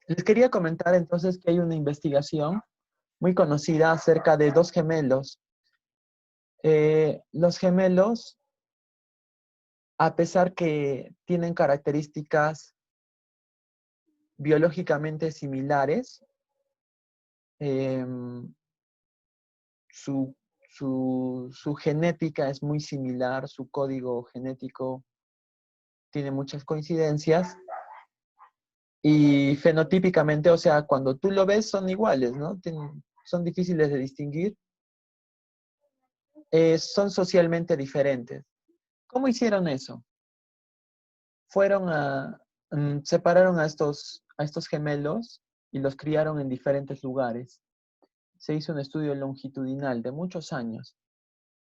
Les quería comentar entonces que hay una investigación muy conocida acerca de dos gemelos. Los gemelos, a pesar que tienen características biológicamente similares, eh, su, su genética es muy similar, su código genético tiene muchas coincidencias y fenotípicamente, o sea, cuando tú lo ves son iguales, ¿no? Son difíciles de distinguir, son socialmente diferentes. ¿Cómo hicieron eso? Fueron separaron a estos gemelos y los criaron en diferentes lugares. Se hizo un estudio longitudinal de muchos años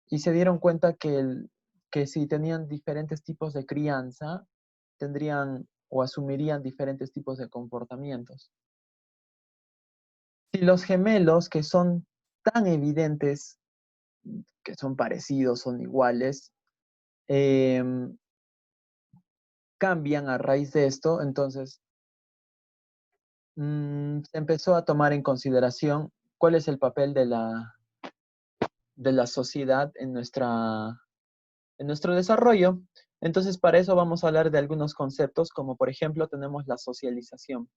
y se dieron cuenta que si tenían diferentes tipos de crianza, tendrían o asumirían diferentes tipos de comportamientos. Si los gemelos, que son tan evidentes, que son parecidos, son iguales, eh, cambian a raíz de esto, entonces se empezó a tomar en consideración cuál es el papel de la sociedad en nuestro desarrollo. Entonces, para eso vamos a hablar de algunos conceptos, como por ejemplo tenemos la socialización.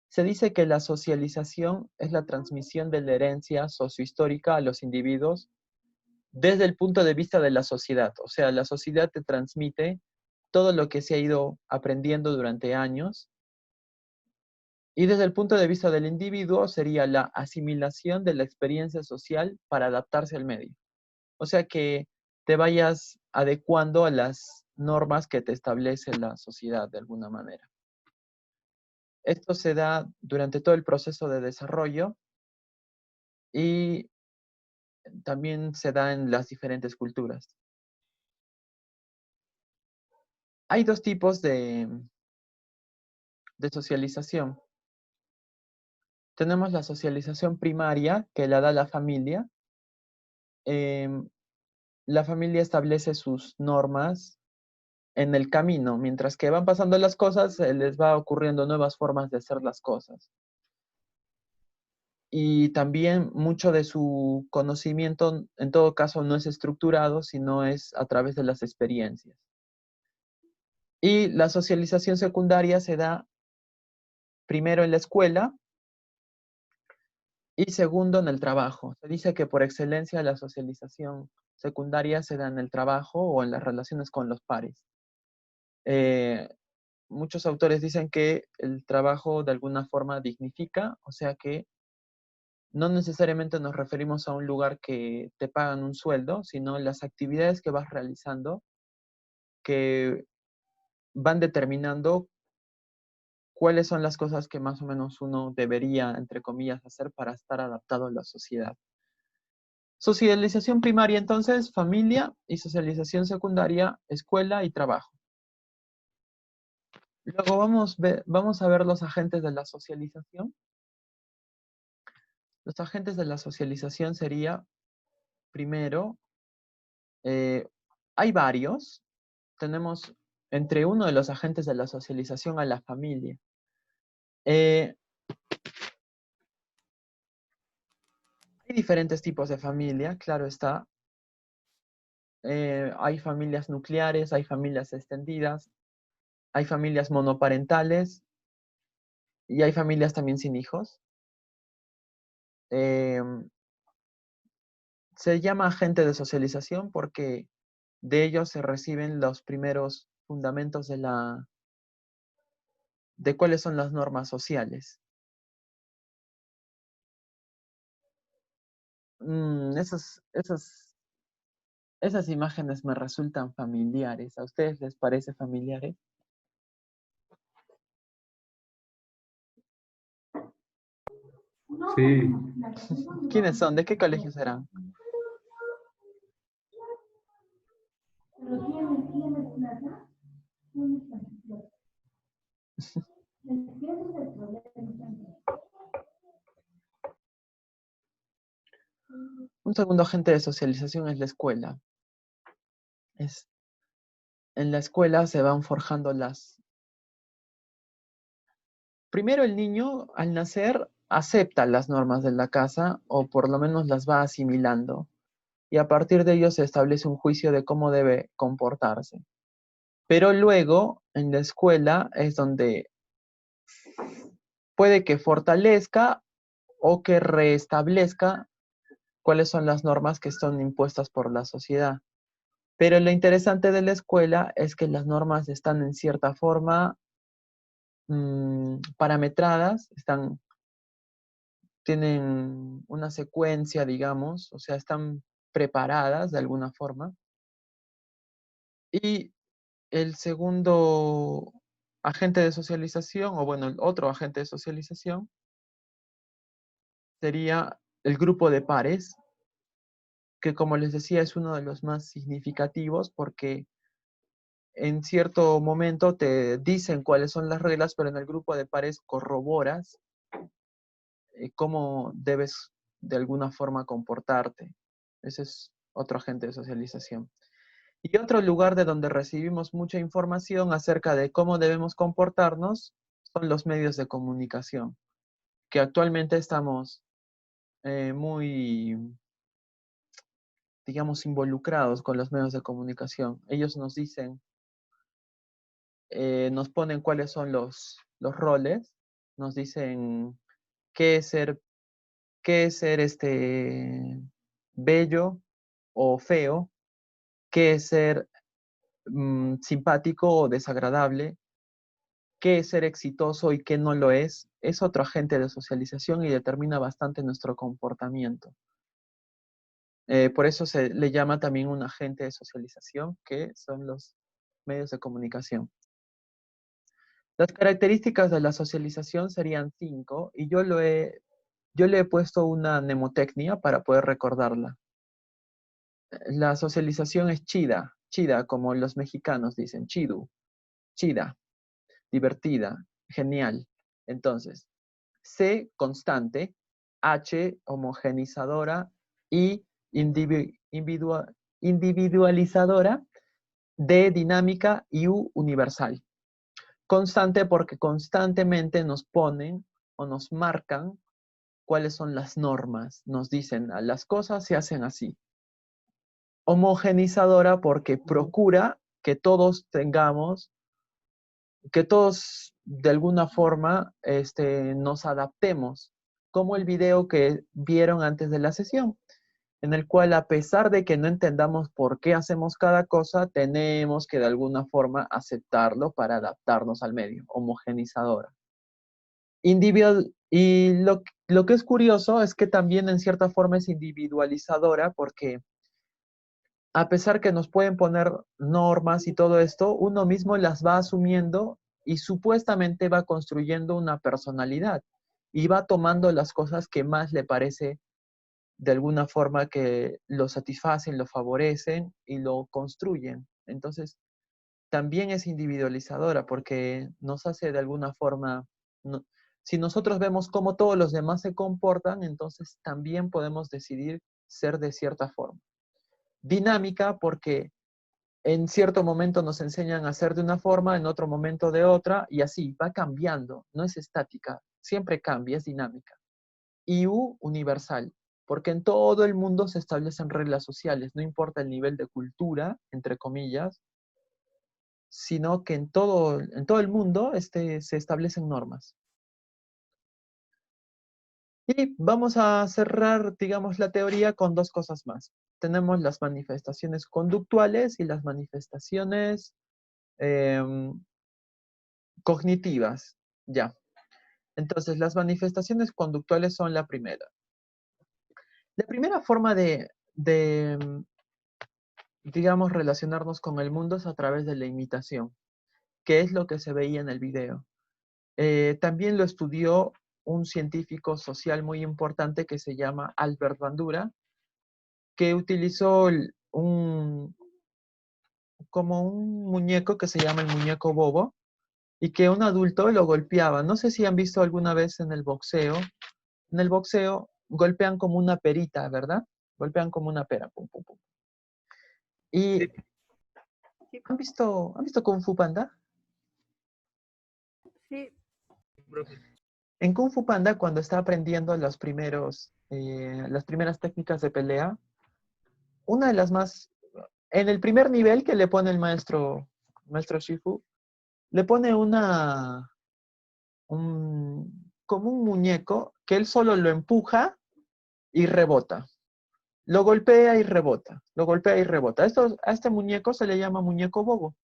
Se dice que la socialización es la transmisión de la herencia sociohistórica a los individuos desde el punto de vista de la sociedad. O sea, la sociedad te transmite todo lo que se ha ido aprendiendo durante años. Y desde el punto de vista del individuo sería la asimilación de la experiencia social para adaptarse al medio. O sea, que te vayas adecuando a las normas que te establece la sociedad de alguna manera. Esto se da durante todo el proceso de desarrollo y también se da en las diferentes culturas. Hay dos tipos de socialización. Tenemos la socialización primaria, que la da la familia. La familia establece sus normas en el camino. Mientras que van pasando las cosas, les va ocurriendo nuevas formas de hacer las cosas. Y también mucho de su conocimiento, en todo caso, no es estructurado, sino es a través de las experiencias. Y la socialización secundaria se da primero en la escuela y segundo en el trabajo. Se dice que por excelencia la socialización secundaria se da en el trabajo o en las relaciones con los pares. Eh, Muchos autores dicen que el trabajo de alguna forma dignifica, o sea que no necesariamente nos referimos a un lugar que te pagan un sueldo, sino las actividades que vas realizando que van determinando cuáles son las cosas que más o menos uno debería, entre comillas, hacer para estar adaptado a la sociedad. Socialización primaria, entonces, familia, y socialización secundaria, escuela y trabajo. Luego vamos a ver los agentes de la socialización. Los agentes de la socialización sería, primero, hay varios. Tenemos entre uno de los agentes de la socialización a la familia. Hay diferentes tipos de familia, claro está. Hay familias nucleares, hay familias extendidas, hay familias monoparentales y hay familias también sin hijos. Eh, Se llama agente de socialización porque de ellos se reciben los primeros fundamentos de cuáles son las normas sociales. Esas imágenes me resultan familiares. ¿A ustedes les parece familiares? Sí, ¿Quiénes son? ¿De qué colegio serán? Un segundo agente de socialización es la escuela. Es, en la escuela se van forjando primero el niño al nacer acepta las normas de la casa o por lo menos las va asimilando y a partir de ello se establece un juicio de cómo debe comportarse. Pero luego en la escuela es donde puede que fortalezca o que reestablezca cuáles son las normas que son impuestas por la sociedad. Pero lo interesante de la escuela es que las normas están en cierta forma parametradas, tienen una secuencia, digamos, o sea, están preparadas de alguna forma. Y el segundo agente de socialización, o bueno, el otro agente de socialización, sería el grupo de pares, que como les decía es uno de los más significativos porque en cierto momento te dicen cuáles son las reglas, pero en el grupo de pares corroboras cómo debes de alguna forma comportarte. Ese es otro agente de socialización. Y otro lugar de donde recibimos mucha información acerca de cómo debemos comportarnos son los medios de comunicación, que actualmente estamos muy, digamos, involucrados con los medios de comunicación. Ellos nos dicen, nos ponen cuáles son los roles, nos dicen qué es ser, qué es ser bello o feo, qué es ser simpático o desagradable, qué es ser exitoso y qué no lo es otro agente de socialización y determina bastante nuestro comportamiento. Por eso se le llama también un agente de socialización, que son los medios de comunicación. Las características de la socialización serían 5 y yo le he puesto una mnemotecnia para poder recordarla. La socialización es chida, chida, como los mexicanos dicen, chidu, chida, divertida, genial. Entonces, C, constante, H, homogenizadora, I, individualizadora, D, dinámica y U, universal. Constante porque constantemente nos ponen o nos marcan cuáles son las normas. Nos dicen, las cosas se hacen así. Homogenizadora porque procura que todos tengamos, que todos de alguna forma nos adaptemos, como el video que vieron antes de la sesión, en el cual a pesar de que no entendamos por qué hacemos cada cosa, tenemos que de alguna forma aceptarlo para adaptarnos al medio, homogenizadora. Y lo que es curioso es que también en cierta forma es individualizadora porque a pesar que nos pueden poner normas y todo esto, uno mismo las va asumiendo y supuestamente va construyendo una personalidad y va tomando las cosas que más le parece de alguna forma que lo satisfacen, lo favorecen y lo construyen. Entonces, también es individualizadora porque nos hace de alguna forma, si nosotros vemos cómo todos los demás se comportan, entonces también podemos decidir ser de cierta forma. Dinámica porque en cierto momento nos enseñan a hacer de una forma, en otro momento de otra, y así va cambiando, no es estática, siempre cambia, es dinámica. Y U, universal, porque en todo el mundo se establecen reglas sociales, no importa el nivel de cultura, entre comillas, sino que en todo el mundo se establecen normas. Y vamos a cerrar, digamos, la teoría con dos cosas más. Tenemos las manifestaciones conductuales y las manifestaciones cognitivas. Ya. Entonces, las manifestaciones conductuales son la primera. La primera forma de digamos, relacionarnos con el mundo es a través de la imitación, que es lo que se veía en el video. También lo estudió un científico social muy importante que se llama Albert Bandura, que utilizó como un muñeco que se llama el muñeco bobo y que un adulto lo golpeaba. No sé si han visto alguna vez en el boxeo. En el boxeo golpean como una perita, ¿verdad? Golpean como una pera. Pum, pum, pum. ¿Y Sí, han visto Kung Fu Panda? sí. profe. En Kung Fu Panda, cuando está aprendiendo las primeras técnicas de pelea, una de las más... En el primer nivel que le pone el maestro Shifu, le pone como un muñeco que él solo lo empuja y rebota. Lo golpea y rebota. Lo golpea y rebota. A este muñeco se le llama muñeco bobo.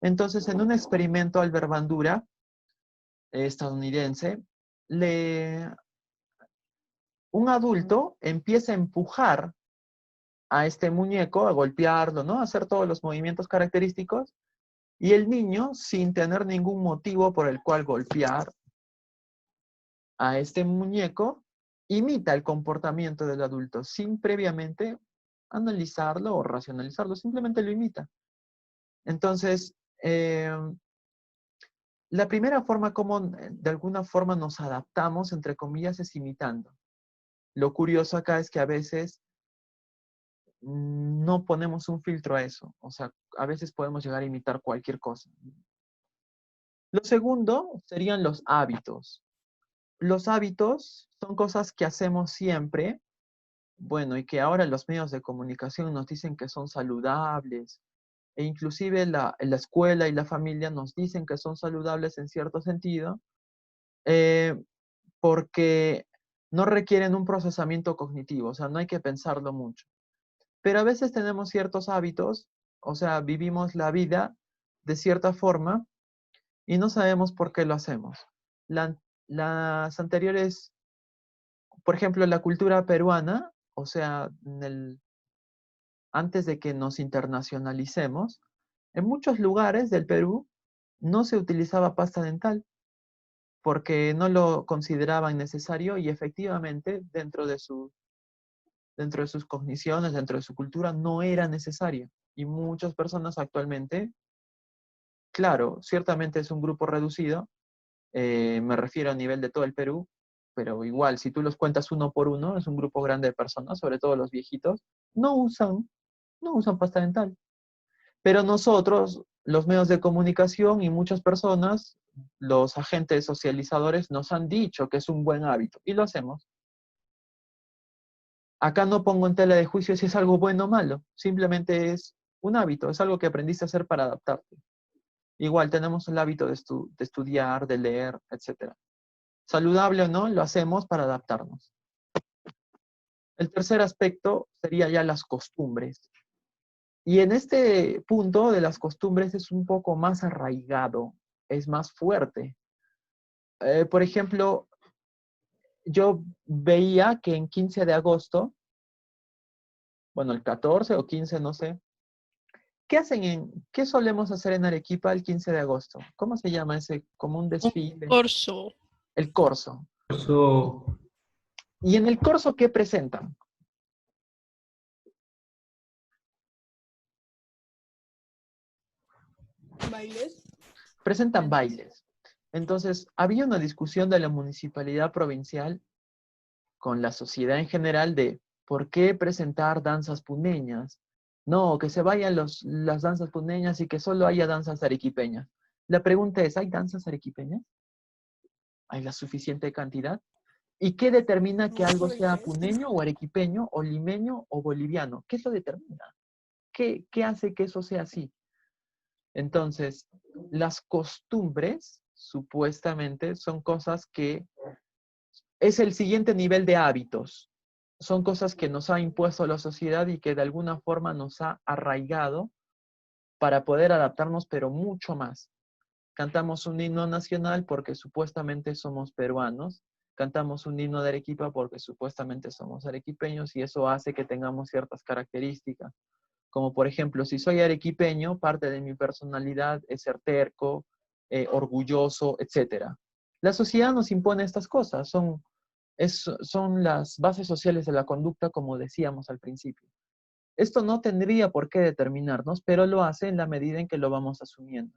Entonces, en un experimento, Albert Bandura, estadounidense, un adulto empieza a empujar a este muñeco, a golpearlo, ¿no? A hacer todos los movimientos característicos, y el niño, sin tener ningún motivo por el cual golpear a este muñeco, imita el comportamiento del adulto, sin previamente analizarlo o racionalizarlo, simplemente lo imita. Entonces, la primera forma como de alguna forma nos adaptamos, entre comillas, es imitando. Lo curioso acá es que a veces no ponemos un filtro a eso. O sea, a veces podemos llegar a imitar cualquier cosa. Lo segundo serían los hábitos. Los hábitos son cosas que hacemos siempre, bueno, y que ahora los medios de comunicación nos dicen que son saludables, e inclusive la escuela y la familia nos dicen que son saludables en cierto sentido, eh, porque no requieren un procesamiento cognitivo, o sea, no hay que pensarlo mucho. Pero a veces tenemos ciertos hábitos, o sea, vivimos la vida de cierta forma y no sabemos por qué lo hacemos. Las anteriores, por ejemplo, la cultura peruana, o sea, antes de que nos internacionalicemos, en muchos lugares del Perú no se utilizaba pasta dental porque no lo consideraban necesario y efectivamente dentro de sus cogniciones, dentro de su cultura, no era necesario. Y muchas personas actualmente, claro, ciertamente es un grupo reducido, me refiero a nivel de todo el Perú, pero igual, si tú los cuentas uno por uno, es un grupo grande de personas, sobre todo los viejitos, no usan, no usan pasta dental. Pero nosotros, los medios de comunicación y muchas personas, los agentes socializadores, nos han dicho que es un buen hábito y lo hacemos. Acá no pongo en tela de juicio si es algo bueno o malo, simplemente es un hábito, es algo que aprendiste a hacer para adaptarte. Igual tenemos el hábito de estudiar, de leer, etc. Saludable o no, lo hacemos para adaptarnos. El tercer aspecto sería ya las costumbres. Y en este punto de las costumbres es un poco más arraigado, es más fuerte. Por ejemplo, yo veía que en 15 de agosto, bueno, el 14 o 15, no sé, ¿qué solemos hacer en Arequipa el 15 de agosto? ¿Cómo se llama ese? Como un desfile. Corso. El corso. Eso, ¿Y en el corso qué presentan? Bailes. Presentan bailes. Entonces, había una discusión de la municipalidad provincial con la sociedad en general de por qué presentar danzas puneñas. No, que se vayan las danzas puneñas y que solo haya danzas arequipeñas. La pregunta es, ¿hay danzas arequipeñas? ¿Hay la suficiente cantidad? ¿Y qué determina que algo sea puneño o arequipeño o limeño o boliviano? ¿Qué eso determina? ¿Qué hace que eso sea así? Entonces, las costumbres supuestamente son cosas que es el siguiente nivel de hábitos. Son cosas que nos ha impuesto la sociedad y que de alguna forma nos ha arraigado para poder adaptarnos, pero mucho más. Cantamos un himno nacional porque supuestamente somos peruanos. Cantamos un himno de Arequipa porque supuestamente somos arequipeños y eso hace que tengamos ciertas características. Como por ejemplo, si soy arequipeño, parte de mi personalidad es ser terco, orgulloso, etc. La sociedad nos impone estas cosas, son las bases sociales de la conducta, como decíamos al principio. Esto no tendría por qué determinarnos, pero lo hace en la medida en que lo vamos asumiendo.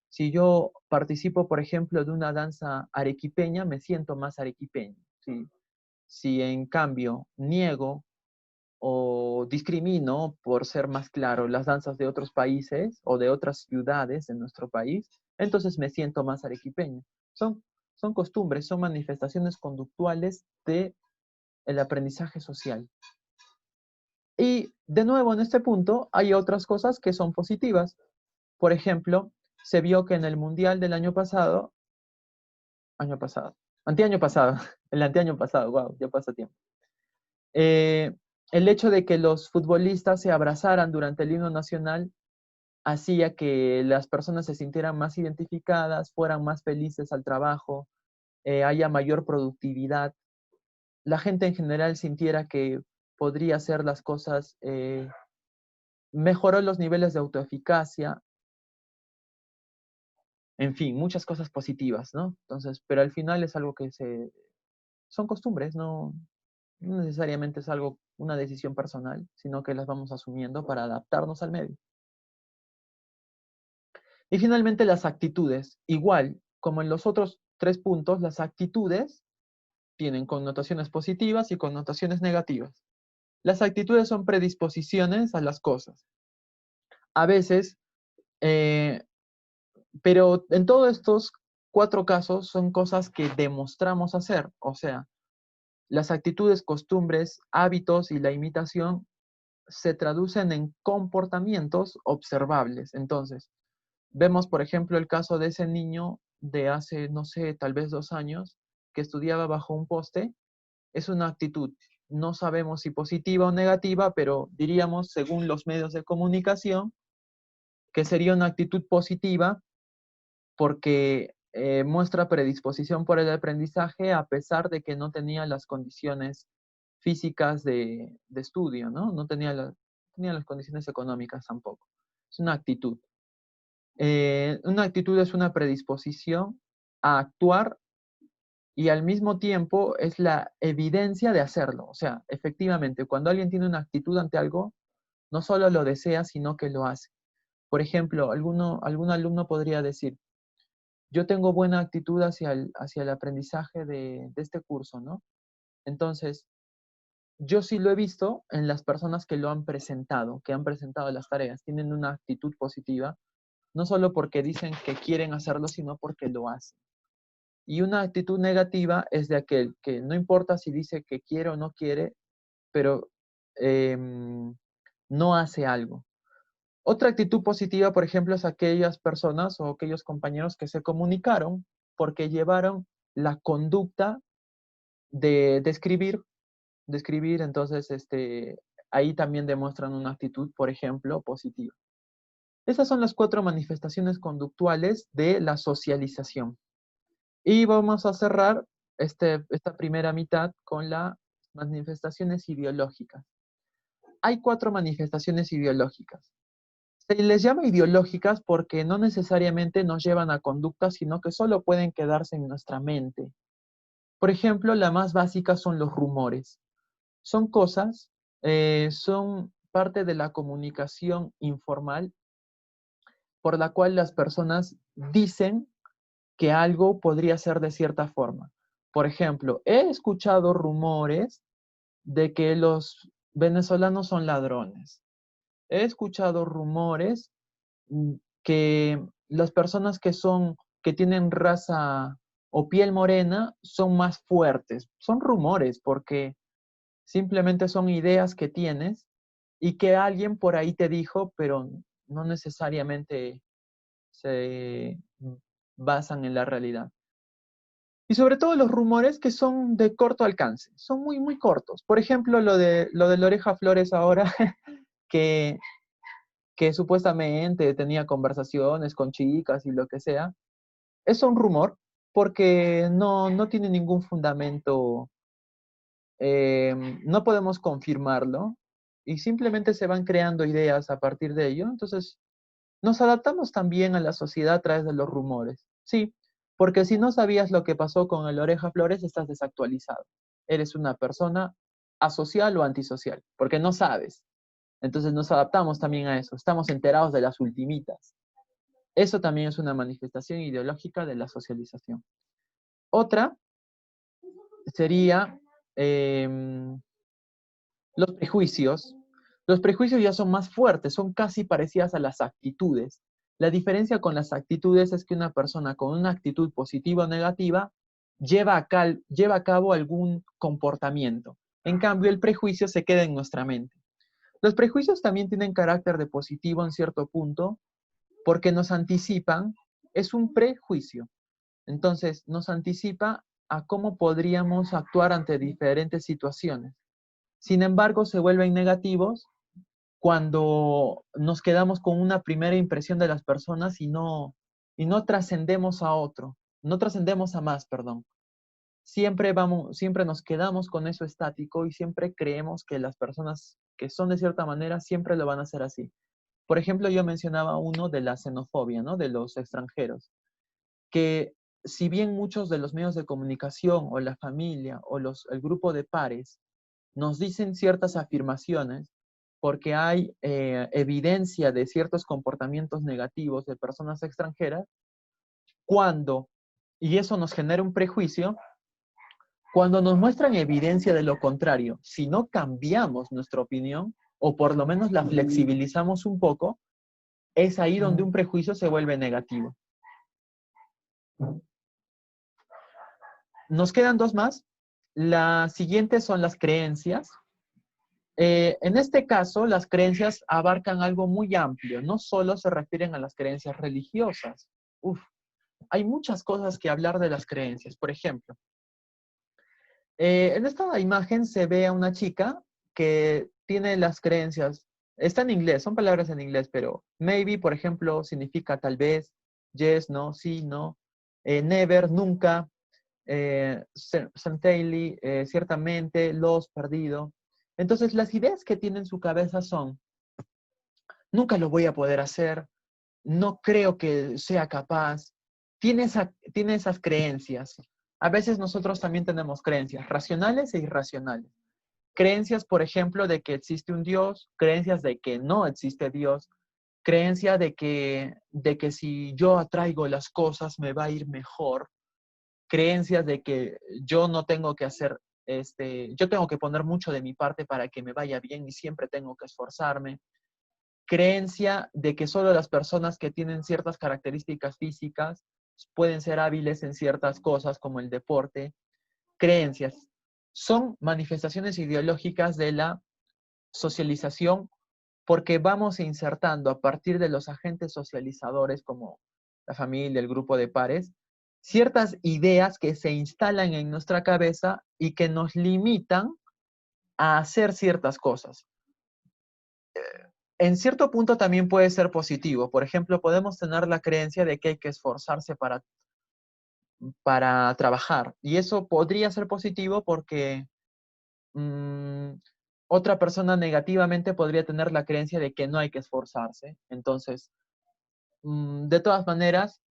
Si yo participo, por ejemplo, de una danza arequipeña, me siento más arequipeño. ¿Sí? Si en cambio niego o discrimino, por ser más claro, las danzas de otros países o de otras ciudades de nuestro país, entonces me siento más arequipeño. Son son costumbres, son manifestaciones conductuales del aprendizaje social. Y de nuevo, en este punto, hay otras cosas que son positivas. Por ejemplo, se vio que en el Mundial del anteaño pasado, el anteaño pasado, wow, ya pasa tiempo. El hecho de que los futbolistas se abrazaran durante el himno nacional hacía que las personas se sintieran más identificadas, fueran más felices al trabajo, haya mayor productividad. La gente en general sintiera que podría hacer las cosas, mejoró los niveles de autoeficacia, en fin, muchas cosas positivas, ¿no? Entonces, pero al final es algo que son costumbres, no necesariamente es algo, una decisión personal, sino que las vamos asumiendo para adaptarnos al medio. Y finalmente las actitudes. Igual, como en los otros 3 puntos, las actitudes tienen connotaciones positivas y connotaciones negativas. Las actitudes son predisposiciones a las cosas. A veces, pero en todos estos 4 casos son cosas que demostramos hacer. O sea, las actitudes, costumbres, hábitos y la imitación se traducen en comportamientos observables. Entonces, vemos, por ejemplo, el caso de ese niño de hace, no sé, tal vez 2 años, que estudiaba bajo un poste. Es una actitud, no sabemos si positiva o negativa, pero diríamos, según los medios de comunicación, que sería una actitud positiva porque muestra predisposición por el aprendizaje a pesar de que no tenía las condiciones físicas de estudio, ¿no? No tenía, tenía las condiciones económicas tampoco. Es una actitud. Una actitud es una predisposición a actuar y al mismo tiempo es la evidencia de hacerlo. O sea, efectivamente, cuando alguien tiene una actitud ante algo, no solo lo desea, sino que lo hace. Por ejemplo, algún alumno podría decir, yo tengo buena actitud hacia el aprendizaje de este curso, ¿no? Entonces, yo sí lo he visto en las personas que lo han presentado, que han presentado las tareas, tienen una actitud positiva, no solo porque dicen que quieren hacerlo, sino porque lo hacen. Y una actitud negativa es de aquel que no importa si dice que quiere o no quiere, pero no hace algo. Otra actitud positiva, por ejemplo, es aquellas personas o aquellos compañeros que se comunicaron porque llevaron la conducta de escribir, entonces ahí también demuestran una actitud, por ejemplo, positiva. Esas son las 4 manifestaciones conductuales de la socialización. Y vamos a cerrar esta primera mitad con las manifestaciones ideológicas. Hay 4 manifestaciones ideológicas. Se les llama ideológicas porque no necesariamente nos llevan a conductas, sino que solo pueden quedarse en nuestra mente. Por ejemplo, la más básica son los rumores. Son cosas, son parte de la comunicación informal por la cual las personas dicen que algo podría ser de cierta forma. Por ejemplo, he escuchado rumores de que los venezolanos son ladrones. He escuchado rumores que las personas que tienen raza o piel morena son más fuertes. Son rumores porque simplemente son ideas que tienes y que alguien por ahí te dijo, pero no necesariamente se basan en la realidad. Y sobre todo los rumores que son de corto alcance, son muy, muy cortos. Por ejemplo, lo de la Oreja Flores ahora, que, que supuestamente tenía conversaciones con chicas y lo que sea, es un rumor porque no tiene ningún fundamento, no podemos confirmarlo y simplemente se van creando ideas a partir de ello. Entonces, nos adaptamos también a la sociedad a través de los rumores. Sí, porque si no sabías lo que pasó con el Oreja Flores, estás desactualizado. Eres una persona asocial o antisocial, porque no sabes. Entonces nos adaptamos también a eso. Estamos enterados de las ultimitas. Eso también es una manifestación ideológica de la socialización. Otra sería los prejuicios. Los prejuicios ya son más fuertes, son casi parecidas a las actitudes. La diferencia con las actitudes es que una persona con una actitud positiva o negativa lleva a cabo algún comportamiento. En cambio, el prejuicio se queda en nuestra mente. Los prejuicios también tienen carácter de positivo en cierto punto porque nos anticipan, es un prejuicio. Entonces, nos anticipa a cómo podríamos actuar ante diferentes situaciones. Sin embargo, se vuelven negativos cuando nos quedamos con una primera impresión de las personas y no trascendemos a otro, no trascendemos a más, perdón. Siempre nos quedamos con eso estático y siempre creemos que las personas que son de cierta manera siempre lo van a hacer así. Por ejemplo, yo mencionaba uno de la xenofobia, ¿no? De los extranjeros, que si bien muchos de los medios de comunicación o la familia o el grupo de pares nos dicen ciertas afirmaciones porque hay evidencia de ciertos comportamientos negativos de personas extranjeras, cuando, y eso nos genera un prejuicio, cuando nos muestran evidencia de lo contrario, si no cambiamos nuestra opinión, o por lo menos la flexibilizamos un poco, es ahí donde un prejuicio se vuelve negativo. Nos quedan dos más. Las siguientes son las creencias. En este caso, las creencias abarcan algo muy amplio. No solo se refieren a las creencias religiosas. Uf, hay muchas cosas que hablar de las creencias. Por ejemplo, en esta imagen se ve a una chica que tiene las creencias, está en inglés, son palabras en inglés, pero maybe, por ejemplo, significa tal vez, yes, no, sí, no, never, nunca, certainly, ciertamente, los, perdido. Entonces, las ideas que tiene en su cabeza son, nunca lo voy a poder hacer, no creo que sea capaz, tiene esas creencias. A veces nosotros también tenemos creencias racionales e irracionales. Creencias, por ejemplo, de que existe un Dios, creencias de que no existe Dios, creencia de que si yo atraigo las cosas me va a ir mejor, creencias de que yo no tengo que hacer, yo tengo que poner mucho de mi parte para que me vaya bien y siempre tengo que esforzarme, creencia de que solo las personas que tienen ciertas características físicas pueden ser hábiles en ciertas cosas como el deporte, creencias. Son manifestaciones ideológicas de la socialización porque vamos insertando a partir de los agentes socializadores como la familia, el grupo de pares, ciertas ideas que se instalan en nuestra cabeza y que nos limitan a hacer ciertas cosas. En cierto punto también puede ser positivo. Por ejemplo, podemos tener la creencia de que hay que esforzarse para trabajar. Y eso podría ser positivo porque mmm, otra persona negativamente podría tener la creencia de que no hay que esforzarse. Entonces, de todas maneras,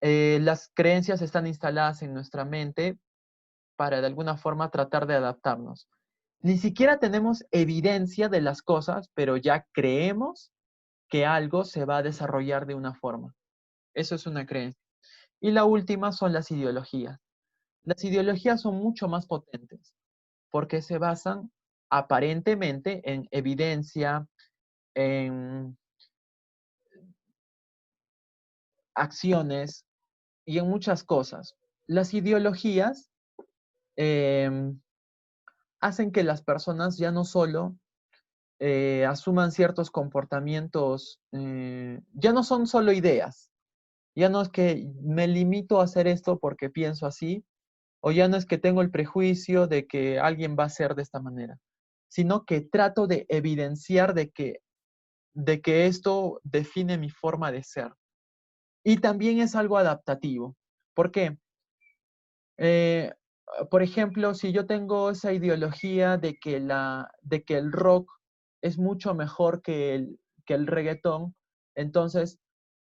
las creencias están instaladas en nuestra mente para de alguna forma tratar de adaptarnos. Ni siquiera tenemos evidencia de las cosas, pero ya creemos que algo se va a desarrollar de una forma. Eso es una creencia. Y la última son las ideologías. Las ideologías son mucho más potentes porque se basan aparentemente en evidencia, en acciones y en muchas cosas. Las ideologías eh, hacen que las personas ya no solo asuman ciertos comportamientos, ya no son solo ideas, ya no es que me limito a hacer esto porque pienso así, o ya no es que tengo el prejuicio de que alguien va a ser de esta manera, sino que trato de evidenciar de que esto define mi forma de ser. Y también es algo adaptativo. ¿Por qué? Eh, por ejemplo, si yo tengo esa ideología de que el rock es mucho mejor que el reggaetón, entonces,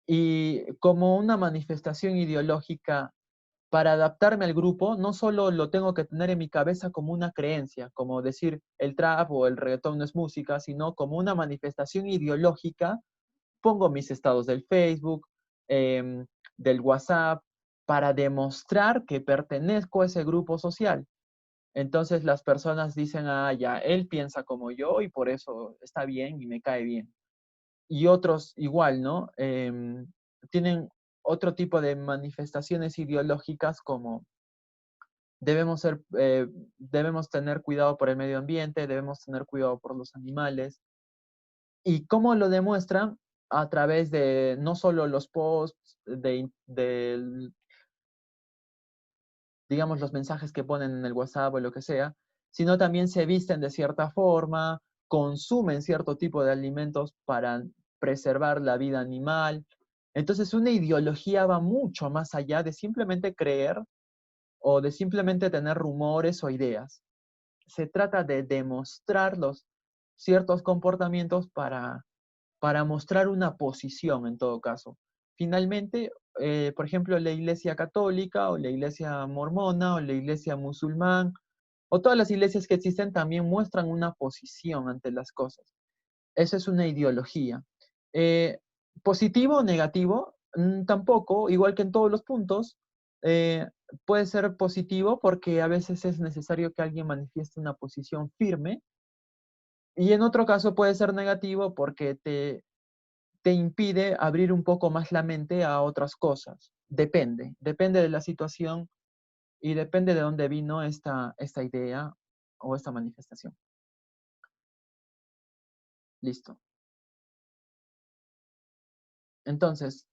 y como una manifestación ideológica para adaptarme al grupo, no solo lo tengo que tener en mi cabeza como una creencia, como decir el trap o el reggaetón no es música, sino como una manifestación ideológica, pongo mis estados del Facebook, eh, del WhatsApp, para demostrar que pertenezco a ese grupo social. Entonces las personas dicen, ah, ya, él piensa como yo y por eso está bien y me cae bien. Y otros igual, ¿no? Tienen otro tipo de manifestaciones ideológicas como debemos tener cuidado por el medio ambiente, debemos tener cuidado por los animales. ¿Y cómo lo demuestran? A través de no solo los posts, digamos, los mensajes que ponen en el WhatsApp o lo que sea, sino también se visten de cierta forma, consumen cierto tipo de alimentos para preservar la vida animal. Entonces, una ideología va mucho más allá de simplemente creer o de simplemente tener rumores o ideas. Se trata de demostrar los ciertos comportamientos para mostrar una posición en todo caso. Finalmente, por ejemplo, la Iglesia Católica o la Iglesia Mormona o la Iglesia Musulmán o todas las iglesias que existen también muestran una posición ante las cosas. Esa es una ideología. Eh, ¿Positivo o negativo? Tampoco, igual que en todos los puntos. eh, Puede ser positivo porque a veces es necesario que alguien manifieste una posición firme y en otro caso puede ser negativo porque te impide abrir un poco más la mente a otras cosas. Depende de la situación y depende de dónde vino esta idea o esta manifestación. Listo. Entonces,